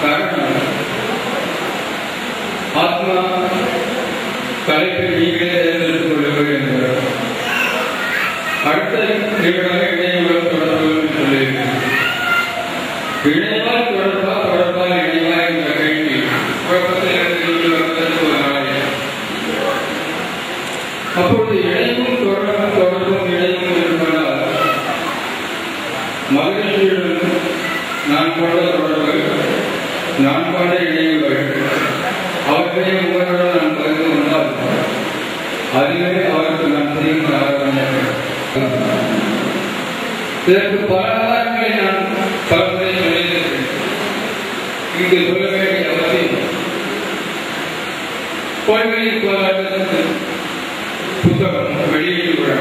காரணம் ஆத்மா தலைப்பை நீங்களே தேர்ந்தெடுத்துக் கொள்ளுங்கள் என்கிறார். அடுத்த நிகழ்வாக இணையவர்கள் தொடர்புகள் சொல்லியிருக்கிறார். இணைவால் தொடர்பால் இணைவா என்ற கேள்வி குழப்பத்தில் ஒரு நாளை. அப்பொழுது இணைவும் தொடர்பும் இணைவும் இருப்பதால் மகிழ்ச்சியுடன் நான் கொண்ட தொடர்புகள், நான் கொண்ட இணைவுகள் அவர்களே உங்களுடன் நான் பகிர்ந்து கொண்டால் அதுவே அவருக்கு நான் செய்யும் ஆராதனை. இதற்கு பல ஆதாரங்களை நான் பலமுறை சொல்லியிருக்கிறேன். இங்கு சொல்ல வேண்டிய அவசியம் கோயில்களில் போராட்டத்திற்கு புத்தகம் வெளியீட்டு விழா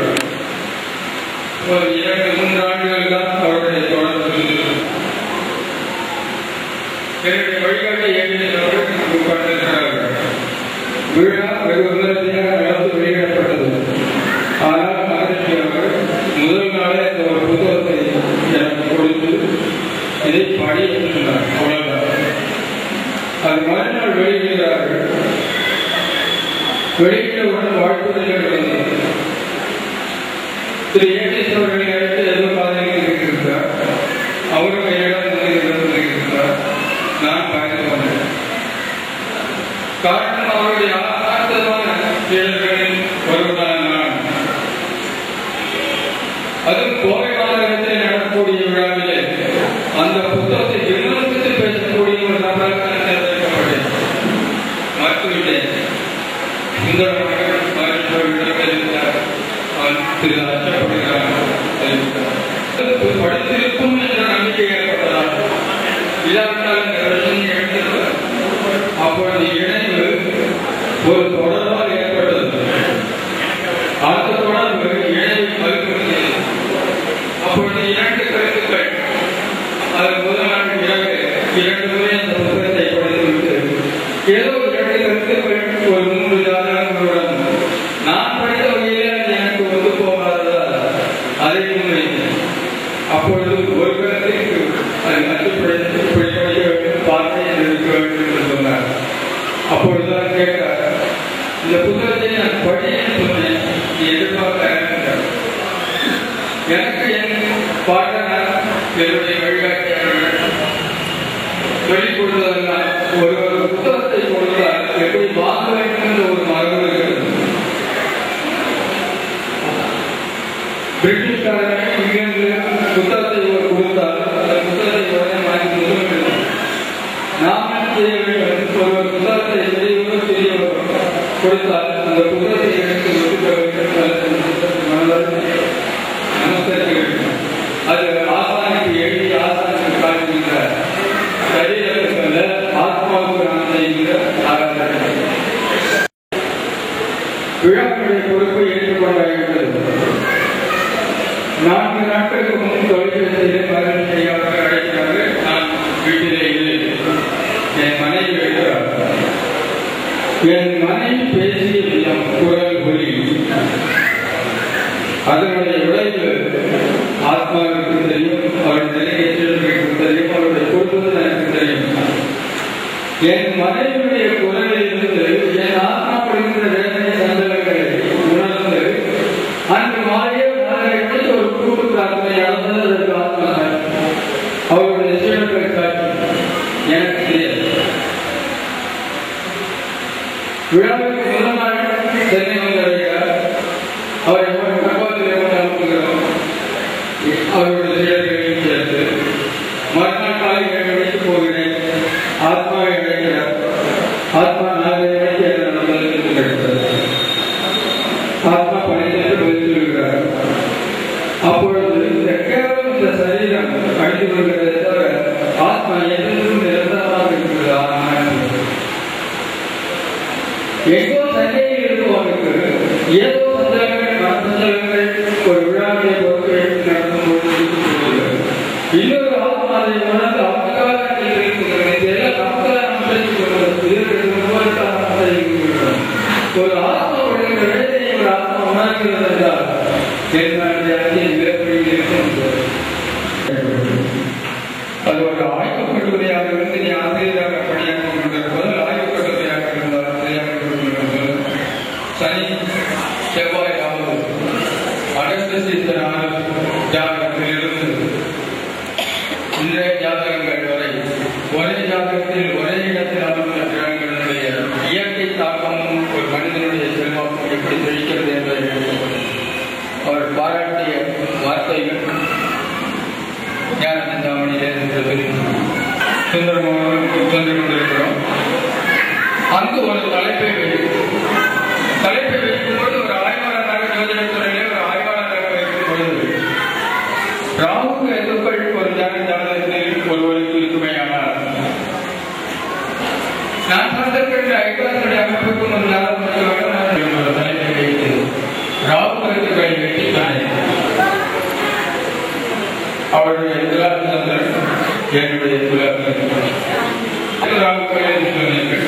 ஒரு 2-3 ஆண்டுகள் தான் அவருடைய தொடர்பு. என்னுடைய வழிகாட்டை ஏற்றினவர்கள் உட்கார்ந்திருக்கிறார்கள். விழா வெகு விமர்சையாக நடந்து வெளியிடப்பட்டது. ஆனால் மகரிஷி அவர்கள் முதல் நாளே இந்த ஒரு புத்தகத்தை எனக்கு கொடுத்து இதை படி சொன்னார். அவ்வளவுதான். அது மறுநாள் வெளியிடுகிறார்கள். வெளியிட்டவுடன் வாழ்த்துதல்கள் வந்தது. திரு ஏடிஎஸ் அவர்களை அழைத்து எதுவும் பாதையில் இருக்கிறார். அவரும் என்னிடம் இருக்கிறார். நான் பயந்து கொண்டேன். காரணம் அவருடைய ஆர்த்தமான செயல்களில் ஒருவரான நான். அதுவும் கோவை மாநகரத்தில் நடக்கக்கூடிய விழாவிலே அந்த புத்தகத்தை விமர்சித்து பேசக்கூடிய ஒரு நபராக தேர்ந்தெடுக்கப்பட்டேன். மறுத்துவிட்டேன். திரு அச்சப்படுகிறார் படித்திருக்கும் என்ற நம்பிக்கை ஏற்பட்டதால் இல்லாவிட்டால் இந்த பிரச்சனை எழுந்திருக்கிறார். அப்பொழுது இணைவு ஒரு தொடர்பால் ஏற்பட்டது. அந்த தொடர்பு இணைவை மறுக்கிறது. அப்பொழுது 2 கருத்துக்கள். அது முதல் நாள் இரவு 2 முறை அந்த புத்தகத்தை படித்துவிட்டு ஏதோ 2 கருத்துக்கள் ஒரு 3 ஜாதகங்களுடன் நான் படித்த வகையில் எனக்கு ஒன்று போகாததா அதை முன்வைத்தேன். அப்பொழுது ஒரு கருத்திற்கு அதை கட்டுப்படுத்தி படிக்க வேண்டும், பார்வை இருக்க வேண்டும் என்று சொன்னார். அப்பொழுதுதான் கேட்டார், இந்த புத்தகத்தை நான் படின்னு சொன்னேன், நீ எதிர்பார்க்க எனக்கு என் பாட்டனார் என்னுடைய வழிகாட்டியாளர்கள் சொல்லிக் கொடுத்ததெல்லாம் ஒரு புத்தகத்தை கொடுத்தால் எப்படி வாங்க வேண்டும் என்ற ஒரு மரபு இருக்கிறது. பிரிட்டிஷ்காரனை இங்கிருந்து புத்தகத்தை கொடுத்தால் அந்த புத்தகத்தை உடனே வாங்கி வேண்டும். நாம் என்ன செய்ய வேண்டும்? ஒரு புத்தகத்தை பெரியவரோ கொடுத்தால் அந்த புத்தகத்தை எடுத்து ஒதுக்க வேண்டும், நமஸ்கரிக்க வேண்டும். அது ஆசானுக்கு எழுதி ஆசானுக்கு காட்டுகின்ற சரீரத்துக்கு ஆத்மாவுக்கு நாம் செய்கின்ற ஆராதனை. விழாக்களுடைய பொறுப்பை ஏற்றுக்கொண்டாகிறது. 4 நாட்களுக்கு முன் தொலைபேசியிலே மகரிஷி அவர்கள் அழைக்கிறார்கள். நான் வீட்டிலே இல்லை. என் மனைவி எழுதுகிறார். என் மனைவி பேசிய விதம், குரல் ஒலி, அதனுடைய விளைவு ஆத்மாவுக்கு தெரியும், அவருடைய நிலைக்கு தெரியும், அவருடைய பொறுப்பு எனக்கு தெரியும். என் மனைவியுடைய குரலில் இருந்து என் ஆத்மா படுகின்ற வேதனை சந்தர்ப்பங்களை உணர்ந்து அன்று மாறிய ஒரு கூட்டு பிரார்த்தனை நடந்தது. ஆத்மா அவருடைய சீடர்களை காட்சி எனக்கு தெரியாது. விழாவுக்கு முதல் நாள் சென்னை வந்தடைகிறார். அவர் கர்ப்பத்தில் அனுப்புகிறோம். அவருடைய சீடர்களையும் சேர்த்து மறுநாள் காலை 7 மணிக்கு போகிறேன். ஆத்மாவை அழைக்கிறார். ஆத்மா 4 மணிக்கு என்ன நடந்தது என்று கேட்கிறது. ஆத்மா பணித்து பதில் சொல்கிறார். அப்பொழுது கேவலம் இந்த சரீரம் அழிந்து கொள்கிறதை தவிர ஆத்மா எதிர்த்தும் நிரந்தரமாக இருக்கிறது. எங்கோ சந்தையில் இருப்பவனுக்கு ஏதோ சந்தேகங்கள் ஒரு விழாவுடைய பொறுப்பை நடத்தும் போது இன்னொரு ஆத்மா அதை உணர்ந்து அவகாலத்தில் இருக்கிறது. ஒரு ஆத்மா வேதனை ஒரு ஆத்மா உணர்கிறது என்றால் அது ஒரு ஆய்வு கட்டுரையாக சுந்தரமாக சென்று கொண்டிருக்கிறோம். அங்கு ஒரு தலைப்பை வைக்கும்போது ஒரு ஆய்வாளராக ஜோதிடத்துறையிலே ஒரு ஆய்வாளராக வைக்கும் பொழுது ராகு கேதுக்கள் ஒரு ஜாதகத்தில் ஒருவருக்கு இருக்குமையானார். நான் பார்த்திருக்கின்ற ஐவாளுடைய அமைப்புக்கும் ஒரு ஜாதகத்திற்காக தலைப்பை வைத்து ராகு கேதுக்களை வெட்டித்தானே அவருடைய துலாசந்திரன் என்னுடைய ராகுக்கள் என்று சொன்னீர்கள்.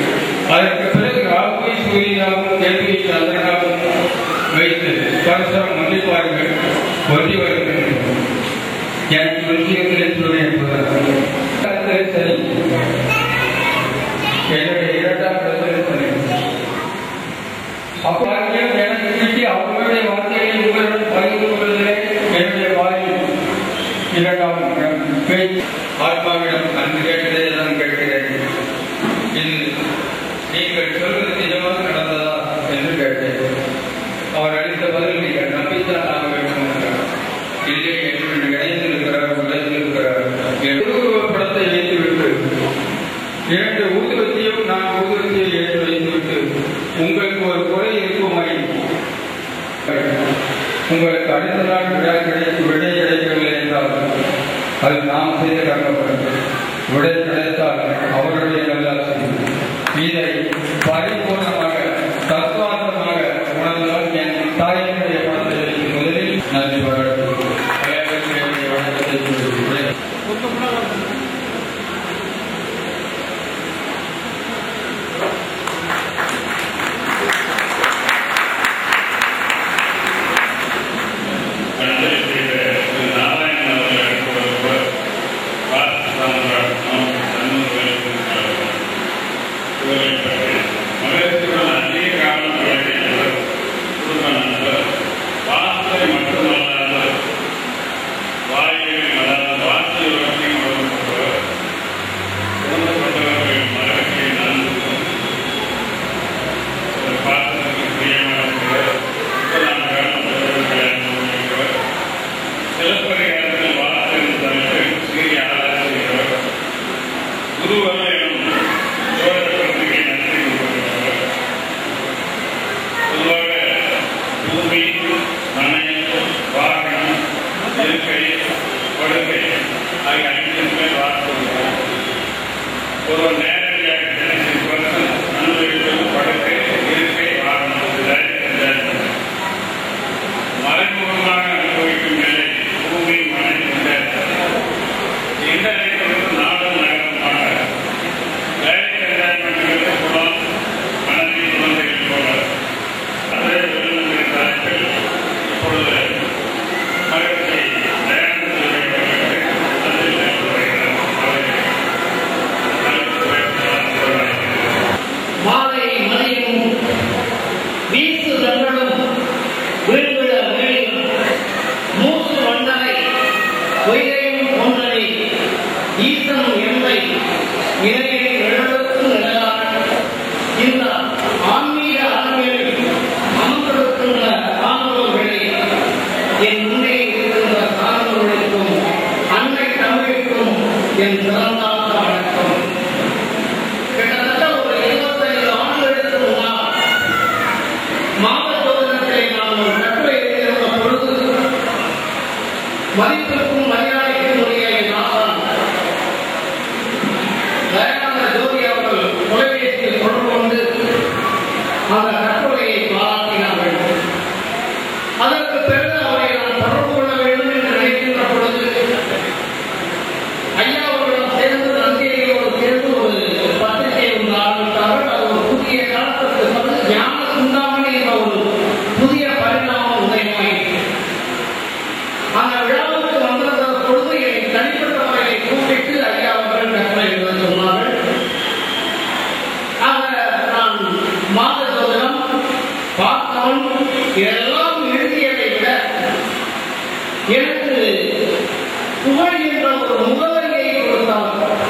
அதற்கு பிறகு ராகுவை சூரியனாகவும் கேள்வியை சந்திரனாகவும் வைத்து பரஸ்பரம் ஒன்றிப்பார்கள், ஒன்றி வருகின்றனர். எனக்கு விஷயத்திலே சூரியன் சரி என்னுடைய இரண்டாம் பிரச்சனை அப்போ எனக்கு கிட்டி அவர்களுடைய வார்த்தையை உங்களுடன் பகிர்ந்து கொள்வதிலே என்னுடைய வாயில் இரண்டாம் ஆத்மாவிடம் அன்று கேட்டதே நான் கேட்கிறேன். இது நீங்கள் சொல்வது நிஜமாக நடந்ததா என்று கேட்டேன். அவர் அளித்த பதில் நீங்கள் நம்பித்தான் ஆக வேண்டும் என்றார். இல்லை என்று இணைந்திருக்கிறார், உழைந்திருக்கிறார். படத்தை ஏற்றிவிட்டு 2 ஊதுவத்தியும் நான் ஊதுவத்தியை ஏற்றி வைத்துவிட்டு உங்களுக்கு ஒரு குறை இருக்குமாய் உங்களுக்கு அடுத்த நாள் விடை கிடைக்கவில்லை என்றால் அது நாம் செய்த கர்மப்படும். விடை கிடைத்தால் அவருடைய நல்லாசி. இதை பரிபூர்ணமாக தத்துவார்த்தமாக உணர்ந்தால் என் தாயினுடைய பணத்தை முதலில் நன்றி வழங்கும் மதிப்பிற்கும் மரியாதைக்கும் உரிய ஜோதி அவர்கள் தொலைபேசியில் தொடர்பு கொண்டு அந்த கட்டுரையை பாராட்டினார்கள். அதற்கு பிறகு அவரை நான் தொடர்பு கொள்ள வேண்டும் என்று நினைக்கின்ற பொழுது ஐயா அவர்களிடம் சேர்ந்து நந்தியோடு சேர்ந்து ஒரு பத்திரிகை ஒன்று ஆரம்பித்தார்கள். அது ஒரு புதிய காலத்திற்கு வந்து ஞான சுண்டாமணி என்ற ஒரு புதிய பரிணாமம் உதயமாயிற்று. அந்த விழாவுக்கு வந்திருந்த பொழுது என்னை தனிப்பட்ட முறையை கூப்பிட்டு ஐயா அவர்கள் கட்டளை எழுத சொன்னார்கள். ஆக நான் மாத ஜோதிடம் பார்த்தவன் இதெல்லாம் எழுதியதை விட எனக்கு புகழ் என்ற ஒரு முகவரியை கொடுத்தவர்,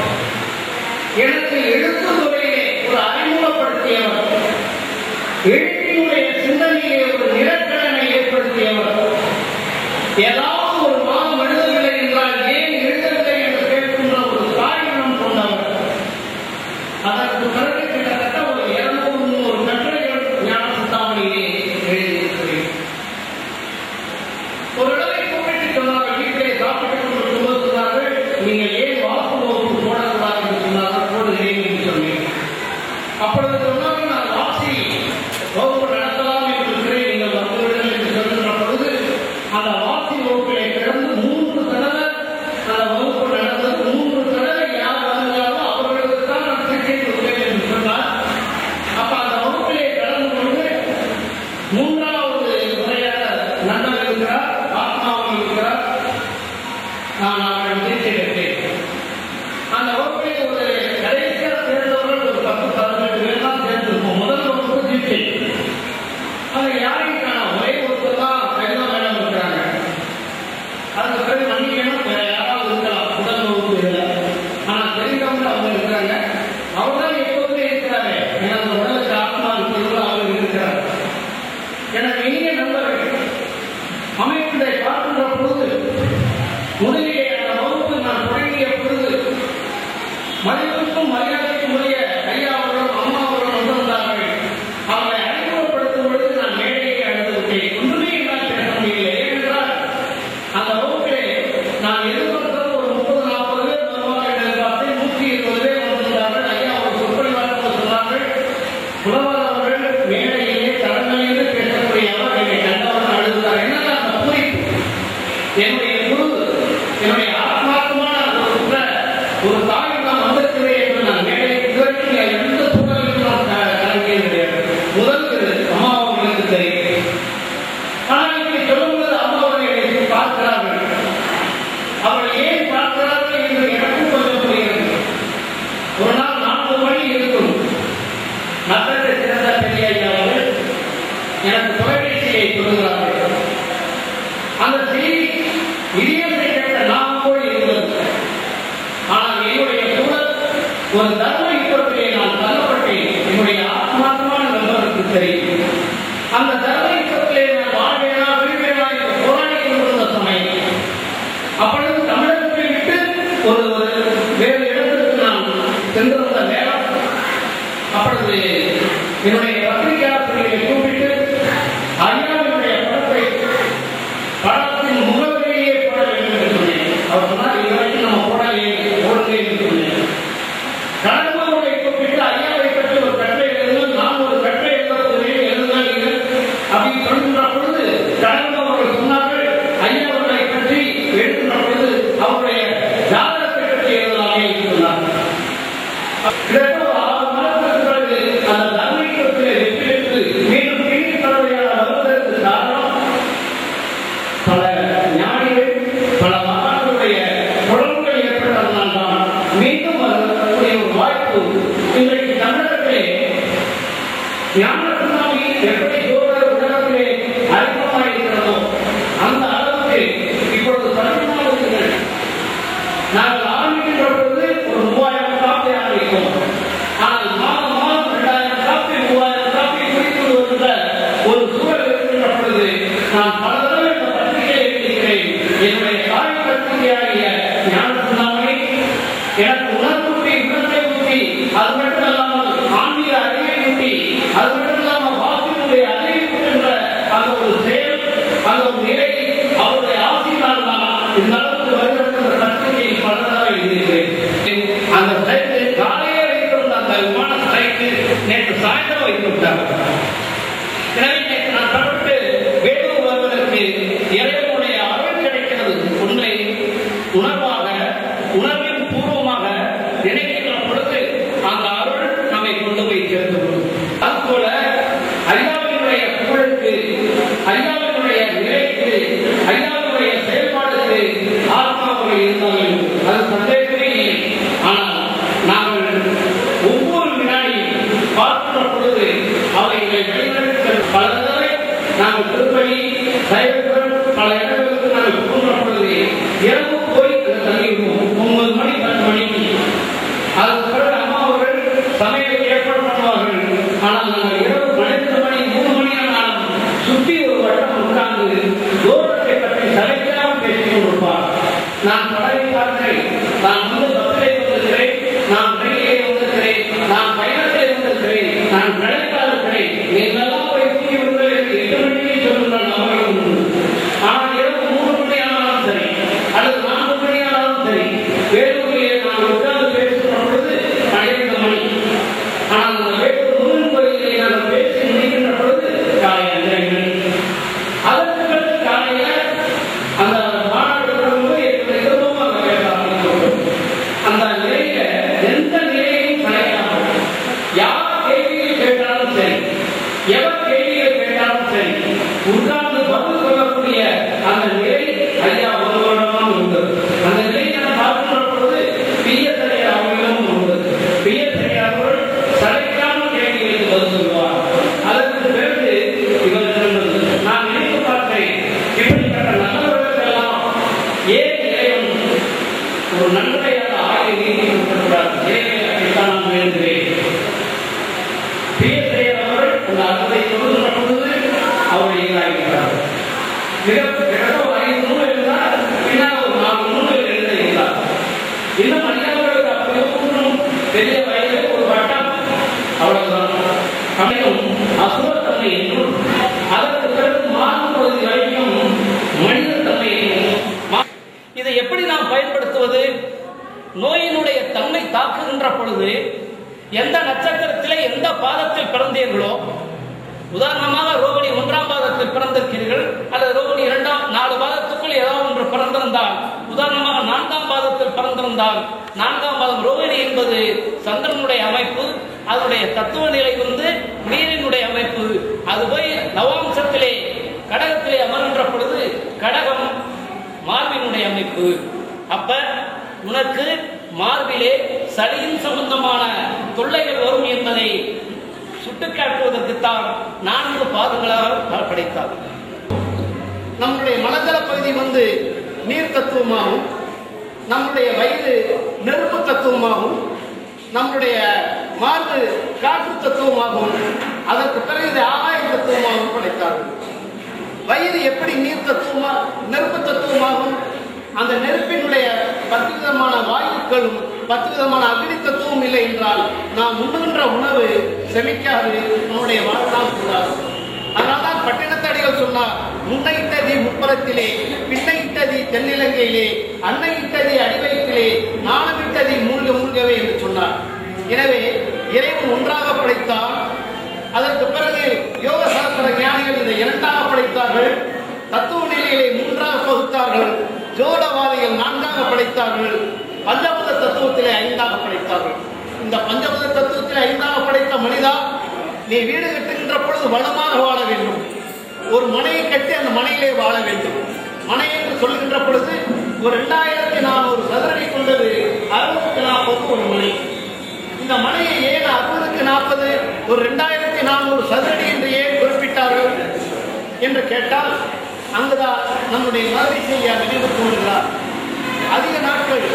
எனக்கு எழுத்து துறையை ஒரு அறிமுகப்படுத்தியவர், எழுத்தினுடைய சிந்தனையை ஒரு நிலக்கடனை ஏற்படுத்தியவர், ஏதாவது ஒரு மாதம் எழுதவில்லை என்றால் ஏன் எழுதவில்லை என்று கேட்கின்ற மதிப்புக்கும் மரியாதைக்கும் உரிய ஐயா அவர்களும் அம்மா அவர்களும் வந்திருந்தார்கள். அவரை அறிமுகப்படுத்தும் பொழுது நான் மேடையை அழைத்து விட்டேன். ஒன்றுமே என்னால் பேச முடியவில்லை. ஏனென்றால் அந்த வகுப்பிலே நான் எதிர்பார்த்தது ஒரு 30-40 பேர் வருவார்கள் எதிர்பார்த்து 120 பேர் வந்திருந்தார்கள். ஐயா அவர் சொற்பொழிவாளர் சொன்னார்கள். புலவர் அவர்கள் மேடையிலே தடங்களிலே பேசக்கூடியவர் என்னை கண்டவர்கள் அழுதார். என்னன்னா அந்த குறிப்பு என்னுடைய குரு என்னுடைய ஆத்மார்த்தமான ஒரு தாய் நான் வந்திருக்கிறேன் என்று நான் மேடைக்கு இதுவரைக்கும் எந்த சூழலிலும் நான் கலங்கியது கிடையாது. முதல் அம்மா அவர்களுக்கு தெரியும். ஆனால் இங்கே சொல்லும்போது அம்மா அவர்களை பார்க்கிறார்கள். அவர்கள் ஏன் பார்க்கிறார்கள் என்று எனக்கும் கொஞ்சம் புரிகிறது. ஒரு நாள் 4 மணி இருக்கும். நகரத்தை சிறந்த பெரிய ஐயா அவர்கள் எனக்கு தொலைபேசியை சொல்லுகிறார்கள். அந்த செய்தி இதயத்தை கேட்ட நாம் கூட இருந்தது. ஆனால் என்னுடைய சூழல் ஒரு தர்ம யுத்தத்திலே நான் தள்ளப்பட்டேன். என்னுடைய ஆத்மார்த்தமான நண்பருக்கு தெரியும். அந்த தர்ம யுத்தத்திலே நான் வாழ்வேனா வீழ்வேனா என்று போராடி கொண்டிருந்த சமயம் அப்பொழுது தமிழகத்தை விட்டு ஒரு வேறு இடத்திற்கு நான் சென்றிருந்த நேரம் அப்பொழுது என்னுடைய பத்திரிகையாளர்களை கூப்பிட்டு ஐயாவுடைய படத்தை படத்தின் முகவரியே போட வேண்டும் என்று சொன்னேன். அவர் சொன்னார் இதுவரைக்கும் நம்ம போடவே என்று சொன்னேன். கடம்பூரை கூப்பிட்டு ஐயாவை பற்றி ஒரு கட்டளை எழுதுங்கள், நான் ஒரு கட்டளை எழுதுங்கள் அப்படின்னு சொல்கின்ற பொழுது கடம்பூர் சொன்னார்கள் ஐயாவர்களை பற்றி எழுதுகின்ற பொழுது அவருடைய ஜாதகத்தை பற்றி எழுதலாமே என்று சொன்னார்கள். கிட்டத்தட்ட ஒரு 6 மாதத்திற்கு பிறகு அந்த தர்மீகத்திலே வெற்றி பெற்று மீண்டும் கிணி தலைவரையாக வருவதற்கு காரணம் பல ஞானிகள் பல மகான்களுடைய தொடர்புகள் ஏற்பட்டதனால்தான் மீண்டும் வரக்கூடிய ஒரு வாய்ப்பு இன்றைக்கு தமிழகத்திலே ஞானசுனாமி எப்படி உலகத்திலே அறிமுகமாயிருக்கிறதோ அந்த அளவுக்கு இப்பொழுது 14 வருஷங்கள் நாங்கள் ஆரம்பிக்கின்ற பொழுது ஒரு 3000 காப்பி ஆரம்பிக்கும். ஆனால் மாதம் 2000 காப்பி 3000 காப்பி குறித்து வருகின்ற ஒரு சூழல் இருக்கின்ற பொழுது நான் பல தடவை இந்த பத்திரிகையை எழுதியிருக்கிறேன். என்னுடைய தாய் பத்திரிகையாகிய ஞானசுனாமி எனக்கு உணர்வூட்டி உணர்வை ஊட்டி அது மட்டுமல்லாமல் ஆன்மீக அறிவை ஊட்டி அது மட்டுமல்லாமல் வாசினுடைய அறிவை ஊட்டுகின்ற அந்த ஒரு செயல் அந்த ஒரு நிலை அவருடைய ஆசையினால் தான் இந்த அளவுக்கு வருகின்ற பத்திரிகையை பல தடவை எழுதியிருக்கிறேன். அந்த சைட்டு காலையே வைத்திருந்த அந்த விமான சைட்டு நேற்று சாயந்தரம் வைத்து விட்டார்கள். எனவே நேற்று நான் பட்டு வேலூர் வருவதற்கு இறைவனுடைய அருள் கிடைக்கிறது. ஒன்றை உணர்வாக உணர்வின் பூர்வமாக நினைக்கின்ற பொழுது அந்த அருள் நம்மை கொண்டு போய் சேர்ந்து கொள்ளும். அதுபோல ஐயாவினுடைய புகழுக்கு ஐயாவினுடைய நிலைக்கு ஐயாவினுடைய செயல்பாடுக்கு ஆத்மாவுடைய இருந்தாலும் அது சந்தேகமே இல்லை. ஆனால் நாங்கள் ஒவ்வொரு வினாடியும் பார்க்கின்ற பொழுது அவைகளை வழிநடத்த பல தடவை நாங்கள் திருப்பணி சைவர்கள் பல இடங்களுக்கு நாங்கள் புகுன்ற பொழுது இரவு போய் தங்கிடுவோம் 9 மணி 10 மணிக்கு. அதுக்கு பிறகு அம்மா அவர்கள் சமையலுக்கு ஏற்பாடு பண்ணுவார்கள். ஆனால் நாங்கள் இரவு 12 மணி 3 மணி ஆனாலும் சுற்றி ஒரு வட்டம் உட்கார்ந்து தூரத்தை பற்றி சளைக்காமல் பேசிக் கொண்டிருப்பார். நான் படகை பார்க்கிறேன், நான் பஸ்ஸிலே வந்திருக்கிறேன், நான் ரயிலே வந்திருக்கிறேன், நான் பயணத்திலே வந்திருக்கிறேன், நான் கடைக்காக இருக்கிறேன், நீங்களெல்லாம் போய் தூங்கி விடுவதற்கு 8 மணிக்கே சொல்லுங்கள் அவர்களும். ஆனால் இரவு 3 மணி ஆனாலும் சரி அல்லது 4 மணி ஆனாலும் சரி வேலூரிலே நான் உட்கார்ந்து பேசுகிற பொழுது 12 மணி. ஆனால் அந்த வேலூர் முருகன் கோயிலை நாங்கள் பேசி முடிக்கின்ற பொழுது காலை 5 மணி. அதற்கு பிறகு காலையில அந்த மாநாடு திரும்பவும் அந்த பேச ஆரம்பிக்கிறோம். அந்த நிலையில எந்த நிலையையும் கலைக்காமல் யார் கேள்விகள் கேட்டாலும் சரி எவர் கேள்விகள் கேட்டாலும் சரி உட்கார்ந்து பதில் சொல்லக்கூடிய அந்த நிலை ஐயா ஒரு வருடமாக இருந்தது. அந்த நிலையை நான் பார்க்கின்ற பொழுது பிஎஸ்ஐ அவர்களும் இருந்தது. பிஎஸ்ஐ அவர்கள் சளைக்காமல் கேள்விகளுக்கு பதில் சொல்வார். அதற்கு பிறகு இவர்கள் நான் நினைத்து பார்த்தேன் இப்படிப்பட்ட நல்லவர்களுக்கெல்லாம் ஏன் இறைவன் ஒரு நன்மையாக ஆய்வு நீதி கொடுக்கிறார். இறைவன் நான் வேண்டுகிறேன். பிஎஸ்ஐ அவர்கள் அந்த அர்த்தத்தை சொல்லுகின்ற பொழுது அவரை ஈடாகிறார். மிக ஒரு 5 நூல் இருந்தால் பின்னால் ஒரு 4 நூல்கள் எழுதியிருந்தார். இன்னும் ஐயாவர்களுக்கு அப்படி ஒன்றும் பெரிய வயது ஒரு வட்டம், அவ்வளவுதான். கணிதம் அசுரத்தன்மை என்றும் அதற்கு பிறகு மாறும் பகுதி வரைக்கும் மனிதத்தன்மை என்றும். இதை எப்படி நாம் பயன்படுத்துவது? நோயினுடைய தன்மை தாக்குகின்ற பொழுது எந்த நட்சத்திரத்திலே எந்த பாதத்தில் பிறந்தீர்களோ, உதாரணமாக ரோகிணி 1ஆம் பாதத்தில் பிறந்திருக்கிறீர்கள் அல்லது ரோகிணி 4 பாதத்துக்குள் ஏதாவது ஒன்று பிறந்திருந்தால், உதாரணமாக 4ஆம் பாதத்தில் பிறந்திருந்தால், 4ஆம் பாதம் ரோகிணி என்பது சந்திரனுடைய அமைப்பு, அதனுடைய தத்துவ நிலை நீரினுடைய அமைப்பு. அது போய் நவாம்சத்திலே கடகத்திலே அமர்கின்ற பொழுது கடகம் மார்பினுடைய அமைப்பு. அப்ப உனக்கு மார்பிலே சளியின் சம்பந்தமான தொல்லைகள் வரும் என்பதை சுட்டிக்காட்டுவதற்குத்தான் 4 பாதங்களாக படைத்தார். நம்முடைய மனதள பகுதி நீர் தத்துவமாகவும், நம்முடைய வயிறு நெருப்பு தத்துவமாகவும், நம்முடைய மார்பு காற்று தத்துவமாகவும், அதற்கு பிறகு ஆகாய தத்துவமாகவும் படைத்தார்கள். வயிறு எப்படி நீர் தத்துவமா நெருப்பு தத்துவமாகும்? அந்த நெருப்பினுடைய 10 விதமான வாயுக்களும் 10 விதமான அக்னி தத்துவம் இல்லை என்றால் நாம் உண்ணுகின்ற உணவு செமிக்காது, நம்முடைய வாழ்நாள் கூடாது. அதனால்தான் பட்டினத்தடிகள் சொன்னார், முன்னையிட்டதி முப்பரத்திலே, பின்னையிட்டதி தென்னிலங்கையிலே, அன்னையிட்டதி அடிவயிற்றிலே, நாணமிட்டதி மூழ்கவே என்று சொன்னார். எனவே இறைவன் ஒன்றாக படைத்தார். அதற்கு பிறகு யோக சாஸ்திர ஞானிகள் இதை 2ஆக படைத்தார்கள். தத்துவ நிலைகளை 3ஆக பகுத்தார்கள். ஜோடவாதிகள் 4ஆக படைத்தார்கள். பஞ்சபூத தத்துவத்திலே 5ஆக படைத்தார்கள். இந்த பஞ்சபூத தத்துவத்திலே 5ஆக படைத்த மனிதா, நீ வீடு கட்டுகின்ற பொழுது வளமாக வாழ வேண்டும். ஒரு மனையை கட்டி அந்த மனையிலே வாழ வேண்டும். மனை என்று சொல்லுகின்ற பொழுது ஒரு 2400 சதுரடி கொண்டது 60-40 ஒரு மனை. இந்த மனையை ஏன் 60-40 ஒரு 2400 சதுரடி என்று ஏன் குறிப்பிட்டார்கள் என்று கேட்டால், அங்குதான் நம்முடைய மதுரை செய்ய நினைவு கூறுகிறார். அதிக நாட்கள்